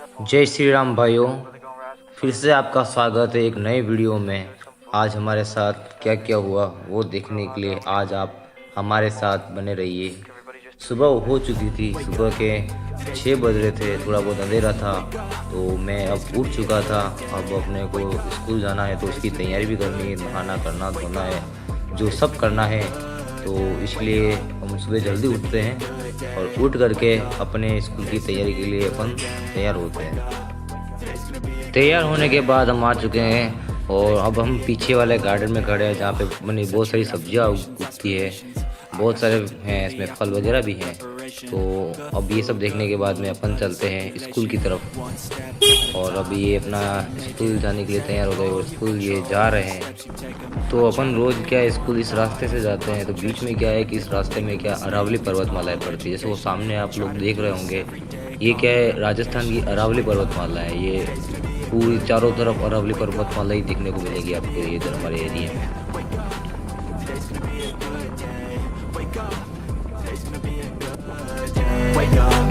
जय श्री राम भाइयों, फिर से आपका स्वागत है एक नए वीडियो में। आज हमारे साथ क्या क्या हुआ वो देखने के लिए आज आप हमारे साथ बने रहिए। सुबह हो चुकी थी, सुबह के 6 बज रहे थे, थोड़ा बहुत अंधेरा था तो मैं अब उठ चुका था। अब अपने को स्कूल जाना है तो उसकी तैयारी भी करनी है, नहाना करना धोना है, जो सब करना है। तो इसलिए हम सुबह जल्दी उठते हैं और उठ करके अपने स्कूल की तैयारी के लिए अपन तैयार होते हैं। तैयार होने के बाद हम आ चुके हैं और अब हम पीछे वाले गार्डन में खड़े हैं जहाँ पे बनी बहुत सारी सब्जियाँ उगती है, बहुत सारे हैं इसमें फल वगैरह भी हैं। तो अब ये सब देखने के बाद में अपन चलते हैं स्कूल की तरफ। और अब ये अपना स्कूल जाने के लिए तैयार हो गए और स्कूल ये जा रहे हैं। तो अपन रोज़ क्या स्कूल इस रास्ते से जाते हैं, तो बीच में क्या है कि इस रास्ते में क्या अरावली पर्वतमालाएं पड़ती है। जैसे वो सामने आप लोग देख रहे होंगे, ये क्या है, राजस्थान की अरावली पर्वतमाला है। ये पूरी चारों तरफ अरावली पर्वतमाला ही देखने को मिलेगी आपको इधर हमारे एरिया में। Wake up,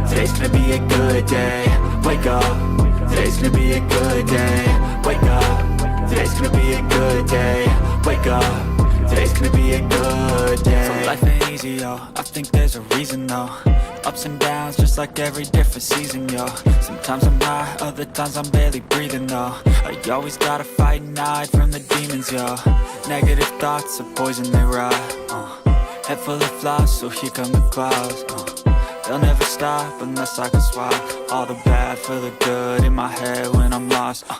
today's gonna be a good day. Wake up, today's gonna be a good day. Wake up, today's gonna be a good day. Wake up, today's gonna be a good day. So life ain't easy, yo, I think there's a reason though. Ups and downs, just like every different season, yo. Sometimes I'm high, other times I'm barely breathing though. I always gotta fight and hide from the demons, yo. Negative thoughts are poison, they rot. Head full of flies, so here come the clouds. They'll never stop unless I can swap all the bad for the good in my head when I'm lost.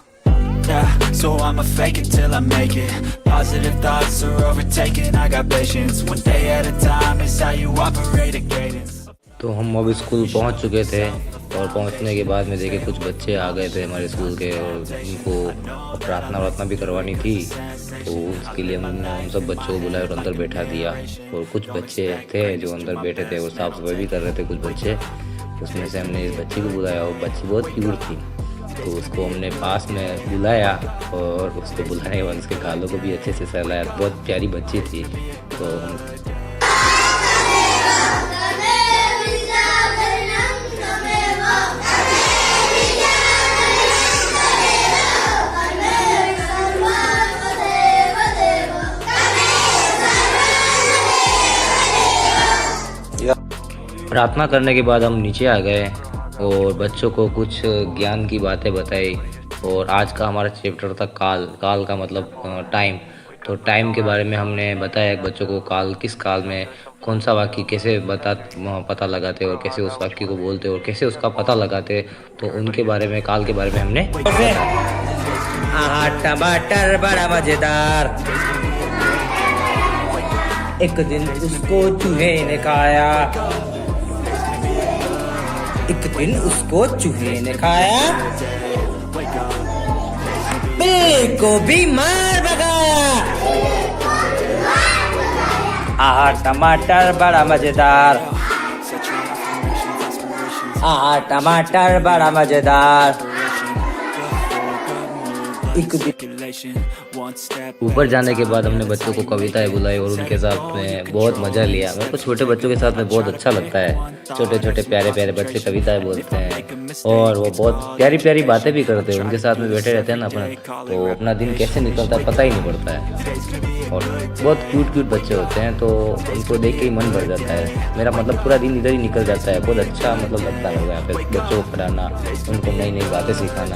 Yeah, so I'ma fake it till I make it. Positive thoughts are overtaken. I got patience. One day at a time is how you operate a cadence. तो हम अब school पहुंच चुके थे और पहुंचने के बाद में देखे कुछ बच्चे आ गए थे हमारे स्कूल के और उनको प्रार्थना भी करवानी थी। तो उसके लिए हम सब बच्चों को बुलाया और अंदर बैठा दिया। और कुछ बच्चे थे जो अंदर बैठे थे और साफ़ सफाई भी कर रहे थे कुछ बच्चे। उसमें से हमने इस बच्ची को बुलाया और बच्ची बहुत क्यूट थी, तो उसको हमने पास में बुलाया और उसको बुलाने के बाद उसके गालों को भी अच्छे से सहलाया। बहुत प्यारी बच्ची थी। तो हम प्रार्थना करने के बाद हम नीचे आ गए और बच्चों को कुछ ज्ञान की बातें बताई। और आज का हमारा चैप्टर था काल। काल का मतलब टाइम। तो टाइम के बारे में हमने बताया बच्चों को, काल किस काल में कौन सा वाक्य कैसे पता लगाते और कैसे उस वाक्य को बोलते और कैसे उसका पता लगाते। तो उनके बारे में, काल के बारे में हमने टमाटर बड़ा मजेदार। एक दिन उसको चूहे ने खाया, एक दिन उसको चूहे ने खाया, बिल्ली को भी मार भगाया। टमाटर बड़ा मजेदार। टमाटर बड़ा मजेदार। ऊपर जाने के बाद हमने बच्चों को कविताएं बुलाई और उनके साथ में बहुत मज़ा लिया। मेरे को छोटे बच्चों के साथ में बहुत अच्छा लगता है। छोटे छोटे प्यारे प्यारे बच्चे कविताएं बोलते हैं और वो बहुत प्यारी प्यारी बातें भी करते हैं। उनके साथ में बैठे रहते हैं ना अपन, तो अपना दिन कैसे निकलता है पता ही नहीं पड़ता है। और बहुत क्यूट क्यूट बच्चे होते हैं, तो उनको देख के ही मन भर जाता है। मेरा मतलब पूरा दिन इधर ही निकल जाता है। बहुत अच्छा मतलब लगता है यहाँ पे बच्चों को पढ़ाना, उनको नई नई बातें सिखाना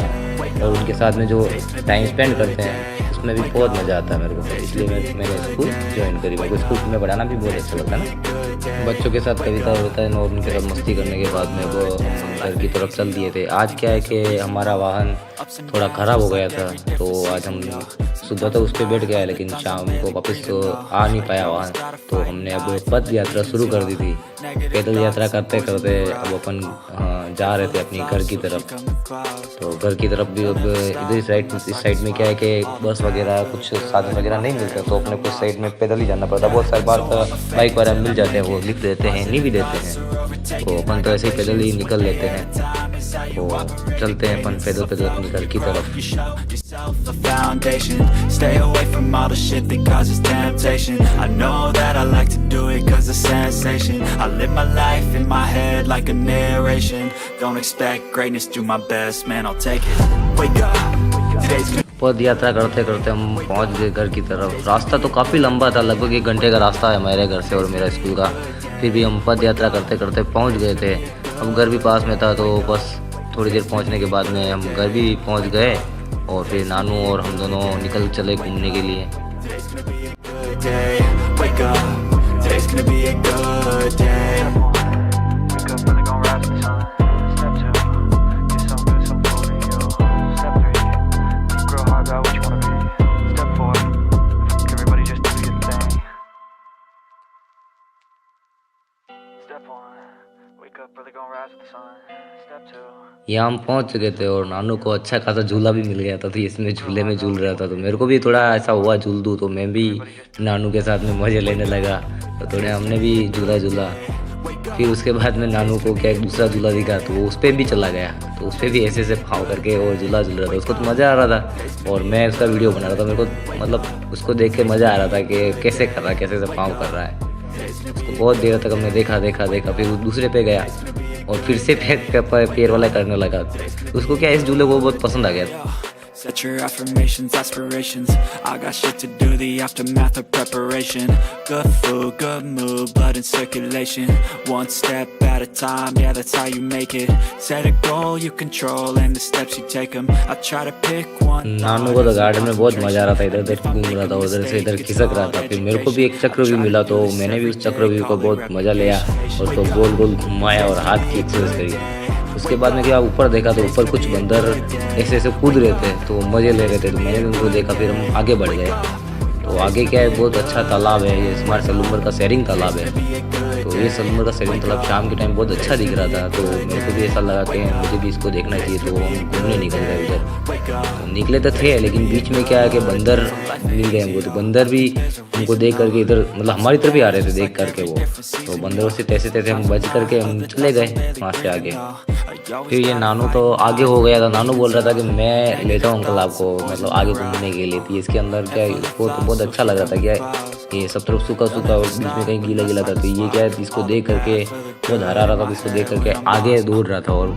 और उनके साथ में जो टाइम स्पेंड करते हैं उसमें भी बहुत मज़ा आता है मेरे को। इसलिए मैंने स्कूल ज्वाइन करी। मेरे को स्कूल में पढ़ाना भी बहुत अच्छा लगता है ना। बच्चों के साथ कविता होता है और उनके साथ मस्ती करने के बाद में वो घर की तरफ चल दिए थे। आज क्या है कि हमारा वाहन थोड़ा ख़राब हो गया था, तो आज हम सुबह तो उस पर बैठ गया लेकिन शाम को वापस तो आ नहीं पाया वाहन। तो हमने अब पद यात्रा शुरू कर दी थी। पैदल यात्रा करते करते अब अपन जा रहे थे अपनी घर की तरफ। तो घर की तरफ भी अब इधर इस साइड में क्या है कि बस वगैरह कुछ साधन वगैरह नहीं मिलते, तो अपने कुछ साइड में पैदल ही जाना पड़ता। बहुत सारी बार बाइक वगैरह मिल जाते हैं, वो लिख देते हैं, नहीं भी देते हैं, तो अपन तो ऐसे ही पैदल ही निकल लेते हैं। तो चलते हैं अपन पैदल पैदल निकल की तरफ। You show yourself a foundation. Stay away from all the shit that causes temptation. I know that I like to do it cause it's sensation. I live my life in my head like a narration. Don't expect greatness, do my best, man, I'll take it. Wake up, today's gonna पद यात्रा करते करते हम पहुंच गए घर की तरफ। रास्ता तो काफ़ी लंबा था, लगभग 1 घंटे का रास्ता है हमारे घर से और मेरा स्कूल का। फिर भी हम पद यात्रा करते करते पहुंच गए थे। अब घर भी पास में था, तो बस थोड़ी देर पहुंचने के बाद में हम घर भी पहुंच गए और फिर नानू और हम दोनों निकल चले घूमने के लिए। good day. Wake up, today's gonna be a good day. Wake up, really gon' rise to the sun. Step 2, get some good, some food in you. Step 3, think real hard about what you wanna be. Step 4, fuck everybody, just do your thing. Step 1, wake up, really gon' rise to the sun. Step 2. यहाँ हम पहुंच चुके थे और नानू को अच्छा खासा झूला भी मिल गया था, तो इसमें झूले में झूल रहा था। तो मेरे को भी थोड़ा ऐसा हुआ झूल दूँ, तो मैं भी नानू के साथ में मज़े लेने लगा। तो थोड़े हमने भी झूला झूला। फिर उसके बाद में नानू को क्या एक दूसरा झूला दिखा, तो वो उस पर भी चला गया। तो उस पर भी ऐसे ऐसे फाँव करके और झूला झूल रहा था। उसको तो मज़ा आ रहा था और मैं उसका वीडियो बना रहा था। मेरे को मतलब उसको देख के मज़ा आ रहा था कि कैसे कर रहा है, कैसे ऐसे फाँव कर रहा है। उसको बहुत देर तक हमने देखा। फिर वो दूसरे पे गया और फिर से पैर वाला करने लगा। उसको क्या इस झूले को बहुत पसंद आ गया था। Set your affirmations, aspirations. I got shit to do, the aftermath of preparation. Good food, good mood, blood in circulation. One step at a time, yeah, that's how you make it. Set a goal you control and the steps you take them. I try to pick one. नानू को तो garden में बहुत मजा आ रहा था, इधर उधर घूम रहा था, उधर से इधर खिसक रहा था। फिर मेरे को भी एक चक्रव्यूह मिला, तो मैंने भी उस चक्रव्यूह को बहुत मजा लिया और उसको गोल गोल घुमाया और हाथ की एक्सरसाइज करी। उसके बाद में क्या ऊपर देखा, तो ऊपर कुछ बंदर ऐसे ऐसे कूद रहे थे, तो मज़े ले रहे थे। तो मैंने भी उनको देखा, फिर हम आगे बढ़ गए। तो आगे क्या है, बहुत अच्छा तालाब है, ये हमारे सलूमर का शेयरिंग तालाब है। तो ये सलूमर का शेयरिंग तालाब शाम के टाइम बहुत अच्छा दिख रहा था। तो मेरे को भी ऐसा लगा कि मुझे भी इसको देखना चाहिए। तो हम घूमने निकल गए उधर। तो निकले तो थे, लेकिन बीच में क्या है कि बंदर मिल गए हमको। तो बंदर भी हमको देख करके इधर मतलब हमारी तरफ ही आ रहे थे देख करके वो। तो बंदरों से तैसे तैसे हम बच करके हम चले गए वहाँ से आगे। फिर ये नानू तो आगे हो गया था। नानू बोल रहा था कि मैं लेता हूँ अंकल आपको मतलब आगे घूमने के लिए। तो इसके अंदर क्या इसको तो बहुत अच्छा लग रहा था, क्या ये सब तरफ सूखा सूखा और बीच में कहीं गीला गीला था। तो ये क्या है, इसको देख करके बहुत हरा रहा था। तो इसको देख करके आगे दौड़ रहा था और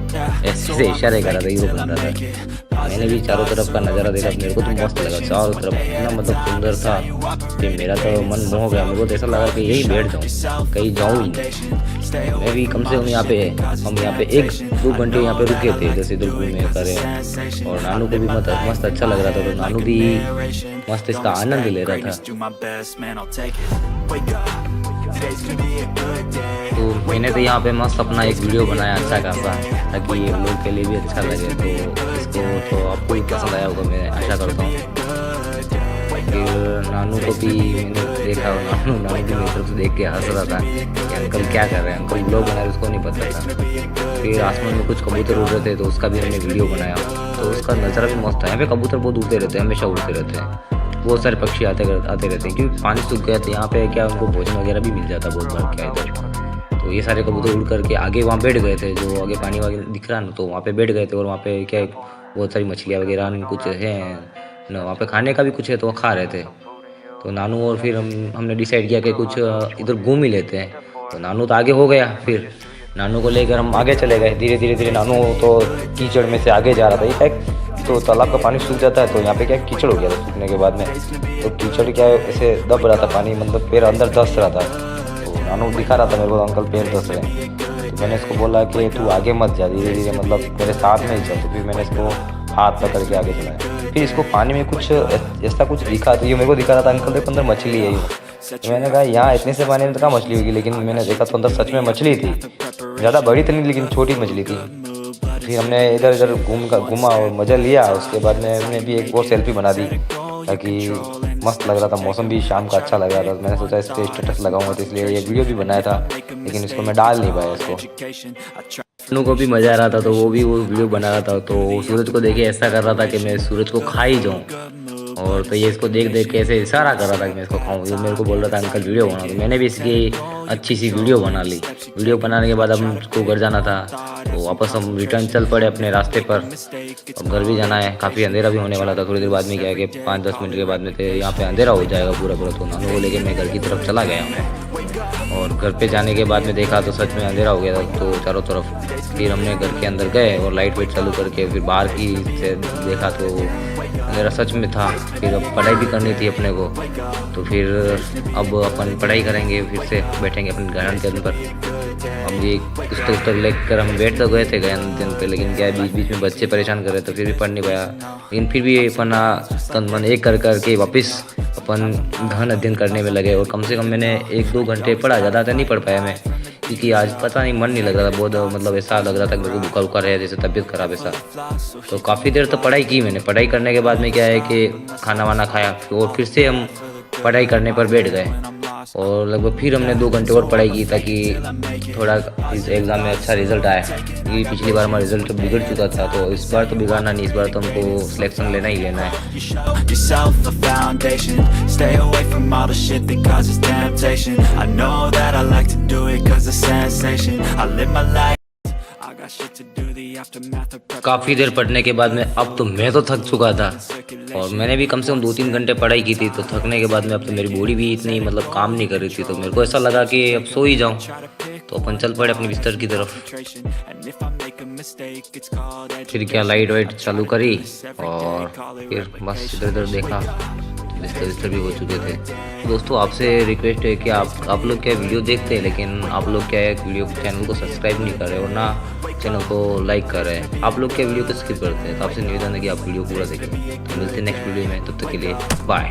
ऐसे से इशारे कर रहा था, हीरो बन रहा था। मैंने भी चारों तरफ का नज़ारा देखा, मेरे को तो मस्त लगा। चारों तरफ इतना मतलब सुंदर था कि मेरा तो मन मोह गया। मेरे को तो ऐसा लगा कि यही बैठ जाऊँ, कहीं जाऊँ ही नहीं। मैं भी कम से कम हम यहाँ पे 1-2 घंटे यहाँ पे रुके थे, जैसे इधर घूमे करें। और नानू को भी मस्त अच्छा लग रहा था। तो नानू भी मस्त इसका आनंद ले रहा था। तो मैंने तो यहाँ पे मस्त अपना एक वीडियो बनाया अच्छा खासा, ताकि ये लोग के लिए भी अच्छा लगे। तो इसको तो आपको भी पसंद आया होगा, मैं आशा करता हूँ। फिर नानू को भी मैंने देखा और नानू भी मेरी तरफ से देख के हंस रहा था कि अंकल क्या कर रहे हैं, अंकल ब्लॉग बना रहे, उसको नहीं पता था। फिर आसमान में कुछ कबूतर उड़ रहे थे, तो उसका भी हमने वीडियो बनाया। तो उसका नज़ारा भी मस्त था। यहाँ पे कबूतर बहुत उड़ते रहते हैं, हमेशा उड़ते रहते हैं। बहुत सारे पक्षी आते रहते हैं, क्योंकि पानी सूख गया था। यहाँ पे क्या उनको भोजन वगैरह भी मिल जाता बहुत बार क्या इधर। तो ये सारे कबूतर उड़ करके आगे वहाँ बैठ गए थे, जो आगे पानी वगैरह दिख रहा है ना, तो वहाँ पे बैठ गए थे। और वहाँ पे क्या बहुत सारी मछलियाँ वगैरह कुछ हैं ना, वहाँ पे खाने का भी कुछ है, तो वो खा रहे थे। तो नानू और फिर हमने डिसाइड किया कि कुछ इधर घूम ही लेते हैं। तो नानू तो आगे हो गया, फिर नानू को लेकर हम आगे चले गए। धीरे धीरे नानू तो कीचड़ में से आगे जा रहा था। ये तो तालाब का पानी सूख जाता है, तो यहाँ पे क्या कीचड़ हो गया था सूखने के बाद में। तो कीचड़ क्या ऐसे दब रहा था पानी, मतलब पैर अंदर धंस रहा था। तो नानू दिखा रहा था मेरे को, अंकल पैर धंस रहे हैं। तो मैंने इसको बोला कि तू आगे मत जा, धीरे धीरे मतलब मेरे साथ में ही चल। तो फिर मैंने इसको हाथ पकड़ के आगे चलाया। फिर इसको पानी में कुछ ऐसा कुछ दिखा, तो ये मेरे को दिखा रहा था अंकल देखो अंदर मछली है। तो मैंने कहा यहाँ इतने से पानी में तो कहाँ मछली होगी, लेकिन मैंने देखा तो अंदर सच में मछली थी। ज़्यादा बड़ी तो नहीं, लेकिन छोटी मछली थी। फिर हमने इधर इधर घूमा और मज़ा लिया। उसके बाद में हमने भी एक और सेल्फी बना दी, ताकि मस्त लग रहा था। मौसम भी शाम का अच्छा लग रहा था। मैंने सोचा इस पर स्टेटस लगाऊंगा, तो इसलिए ये वीडियो भी बनाया था, लेकिन इसको मैं डाल नहीं पाया इसको। नानू को भी मज़ा आ रहा था, तो वो भी वो वीडियो बना रहा था। तो सूरज को देखे ऐसा कर रहा था कि मैं सूरज को खा ही जाऊँ। और तो ये इसको देख के ऐसे इशारा कर रहा था कि मैं इसको खाऊँ। ये मेरे को बोल रहा था अंकल वीडियो बना। तो मैंने भी इसकी अच्छी सी वीडियो बना ली। वीडियो बनाने के बाद अब हमको घर जाना था, तो वापस हम रिटर्न चल पड़े अपने रास्ते पर। अब घर भी जाना है, काफ़ी अंधेरा भी होने वाला था। थोड़ी देर बाद में क्या है कि 5-10 मिनट के बाद में थे यहाँ पे अंधेरा हो जाएगा पूरा पूरा। तो नानू को लेके मैं घर की तरफ चला गया मैं, और घर पे जाने के बाद में देखा तो सच में अंधेरा हो गया था तो चारों तरफ। फिर हमने घर के अंदर गए और लाइट वेट चालू करके फिर बाहर की से देखा तो अंधेरा सच में था। फिर अब पढ़ाई भी करनी थी अपने को, तो फिर अब अपन पढ़ाई करेंगे, फिर से बैठेंगे अपने ग्रहण के अंदर। अब ये पुस्तक लेकर हम बैठ तो गए थे ग्रहण दिन पे, लेकिन क्या बीच बीच में बच्चे परेशान कर रहे तो फिर भी पढ़ नहीं पाया। लेकिन फिर भी अपना तन मन एक कर करके वापस अपन गहन अध्ययन करने में लगे। और कम से कम मैंने 1-2 घंटे पढ़ा, ज़्यादा तो नहीं पढ़ पाया मैं, क्योंकि आज पता नहीं मन नहीं लग रहा था बहुत, मतलब ऐसा लग रहा था मेरे को बुखार उखार है, जैसे तबीयत खराब ऐसा। तो काफ़ी देर तक पढ़ाई की मैंने। पढ़ाई करने के बाद में क्या है कि खाना वाना खाया और फिर से हम पढ़ाई करने पर बैठ गए। और लगभग फिर हमने 2 घंटे और पढ़ाई की ताकि थोड़ा इस एग्ज़ाम में अच्छा रिजल्ट आए, क्योंकि पिछली बार हमारा रिजल्ट बिगड़ चुका था। तो इस बार तो बिगाड़ना नहीं, इस बार तो हमको सिलेक्शन लेना ही लेना है। yourself a foundation. Stay away from all the shit that causes temptation. I know that I like to do it cause it's sensation. I live my life. I got shit to do, the aftermath of काफ़ी देर पढ़ने के बाद में अब तो मैं तो थक चुका था, और मैंने भी कम से कम 2-3 घंटे पढ़ाई की थी। तो थकने के बाद में अब तो मेरी बॉडी भी इतनी मतलब काम नहीं कर रही थी, तो मेरे को ऐसा लगा कि अब सो ही जाऊं। तो अपन चल पड़े अपने बिस्तर की तरफ। and if I make a mistake it's called फिर क्या लाइट वाइट चालू करी और फिर बस इधर उधर देखा, बिस्तर भी हो चुके थे। दोस्तों आपसे रिक्वेस्ट है कि आप लोग क्या वीडियो देखते हैं, लेकिन आप लोग क्या है वीडियो चैनल को सब्सक्राइब नहीं कर रहे और ना चैनल को लाइक कर रहे हैं। आप लोग क्या वीडियो को स्किप करते हैं, तो आपसे निवेदन है कि आप वीडियो पूरा देखें। तो मिलते हैं नेक्स्ट वीडियो में, तब तक के लिए बाय।